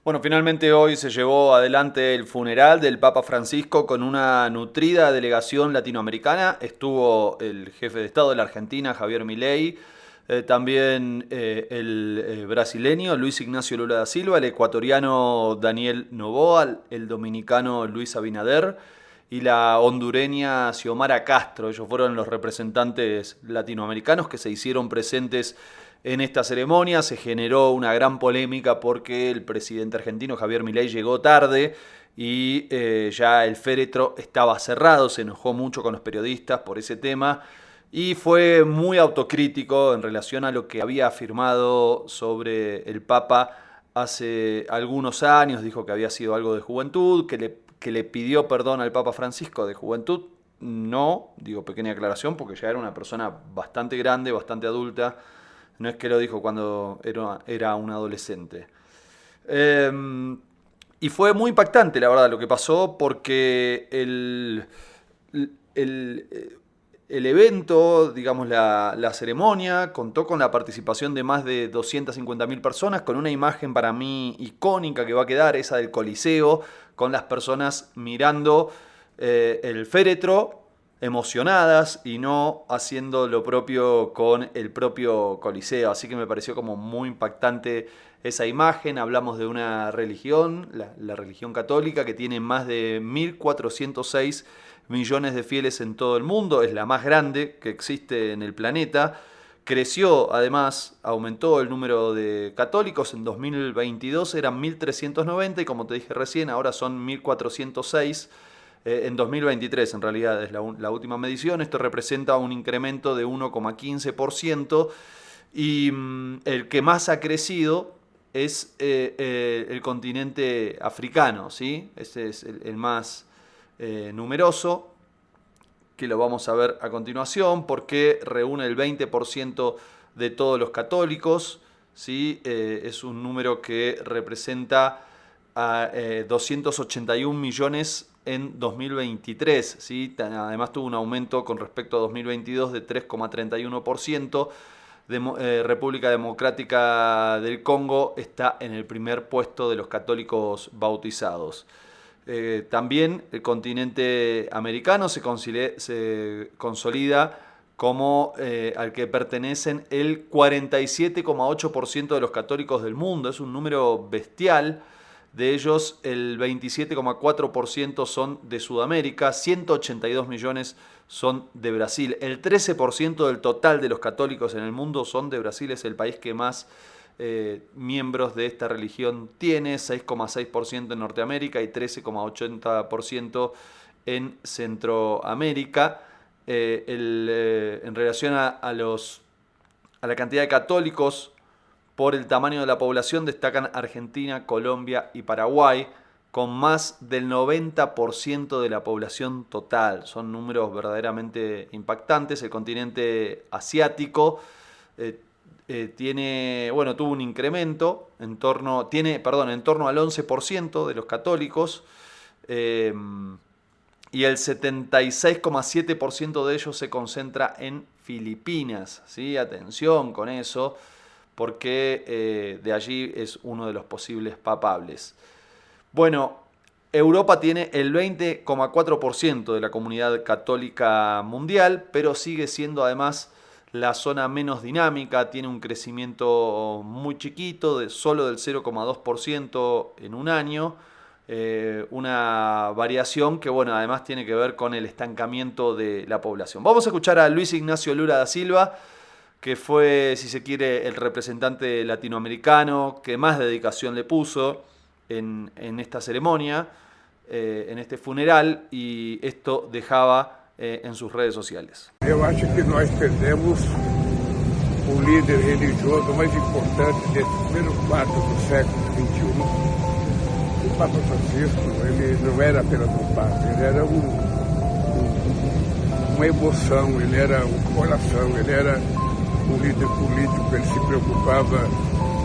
Bueno, finalmente hoy se llevó adelante el funeral del Papa Francisco con una nutrida delegación latinoamericana. Estuvo el jefe de Estado de la Argentina, Javier Milei, también el brasileño Luis Ignacio Lula da Silva, el ecuatoriano Daniel Noboa, el dominicano Luis Abinader y la hondureña Xiomara Castro. Ellos fueron los representantes latinoamericanos que se hicieron presentes en esta ceremonia. Se generó una gran polémica porque el presidente argentino Javier Milei llegó tarde y ya el féretro estaba cerrado. Se enojó mucho con los periodistas por ese tema y fue muy autocrítico en relación a lo que había afirmado sobre el Papa hace algunos años. Dijo que había sido algo de juventud, que le pidió perdón al Papa Francisco de juventud. No, digo pequeña aclaración, porque ya era una persona bastante grande, bastante adulta. No es que lo dijo cuando era un adolescente. Y fue muy impactante, la verdad, lo que pasó, porque el evento, digamos la ceremonia, contó con la participación de más de 250.000 personas, con una imagen para mí icónica que va a quedar, esa del Coliseo, con las personas mirando el féretro, emocionadas y no haciendo lo propio con el propio Coliseo. Así que me pareció como muy impactante esa imagen. Hablamos de una religión, la religión católica, que tiene más de 1.406 millones de fieles en todo el mundo. Es la más grande que existe en el planeta. Creció, además, aumentó el número de católicos. En 2022 eran 1.390 y, como te dije recién, ahora son 1.406. En 2023, en realidad, es la última medición. Esto representa un incremento de 1,15%. Y el que más ha crecido es el continente africano, ¿sí? Ese es el más numeroso, que lo vamos a ver a continuación, porque reúne el 20% de todos los católicos, ¿sí? Es un número que representa a 281 millones en 2023, ¿sí? Además tuvo un aumento con respecto a 2022 de 3,31%. República Democrática del Congo está en el primer puesto de los católicos bautizados. También el continente americano se consolida como al que pertenecen el 47,8% de los católicos del mundo. Es un número bestial. De ellos, el 27,4% son de Sudamérica, 182 millones son de Brasil. El 13% del total de los católicos en el mundo son de Brasil. Es el país que más miembros de esta religión tiene, 6,6% en Norteamérica y 13,80% en Centroamérica. En relación a la cantidad de católicos por el tamaño de la población, destacan Argentina, Colombia y Paraguay, con más del 90% de la población total. Son números verdaderamente impactantes. El continente asiático tuvo un incremento en torno al 11% de los católicos, y el 76,7% de ellos se concentra en Filipinas, ¿sí? Atención con eso, porque de allí es uno de los posibles papables. Bueno, Europa tiene el 20,4% de la comunidad católica mundial, pero sigue siendo además la zona menos dinámica. Tiene un crecimiento muy chiquito, solo del 0,2% en un año. Una variación que, bueno, además tiene que ver con el estancamiento de la población. Vamos a escuchar a Luis Ignacio Lula da Silva, que fue, si se quiere, el representante latinoamericano que más dedicación le puso en esta ceremonia, en este funeral, y esto dejaba en sus redes sociales. Eu acho que nós perdemos o líder religioso mais importante desse primeiro quarto do século XXI. O Papa Francisco, ele não era apenas um Papa, ele era uma emoção, ele era um coração, ele era um líder político. Ele se preocupava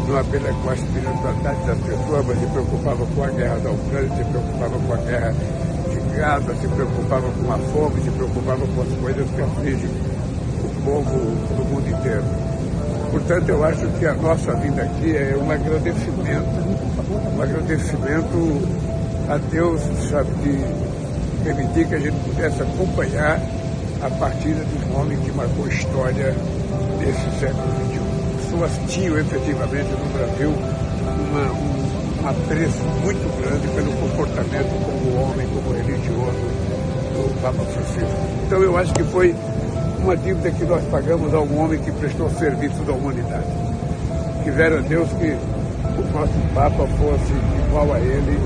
não apenas com a espiritualidade das pessoas, mas se preocupava com a guerra da Ucrânia, se preocupava com a guerra de Gaza, se preocupava com a fome, se preocupava com as coisas que afligem o povo do mundo inteiro. Portanto, eu acho que a nossa vinda aqui é um agradecimento a Deus, sabe, de permitir que a gente pudesse acompanhar a partida de um homem que marcou a história desse século XXI. Pessoas tinham efetivamente no Brasil um apreço muito grande pelo comportamento como homem, como religioso do Papa Francisco. Então eu acho que foi uma dívida que nós pagamos a um homem que prestou serviço da humanidade. Quisera Deus que o nosso Papa fosse igual a ele,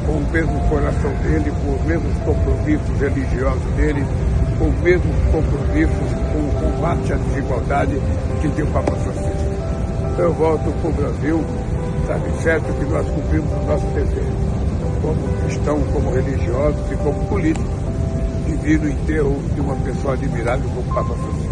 com o mesmo coração dele, com os mesmos compromissos religiosos dele, com os mesmos compromissos com o combate à desigualdade que tem o Papa Francisco. Então eu volto para o Brasil, sabe, certo que nós cumprimos o nosso dever, como cristãos, como religiosos e como políticos, de vir no enterro de uma pessoa admirável como o Papa Francisco.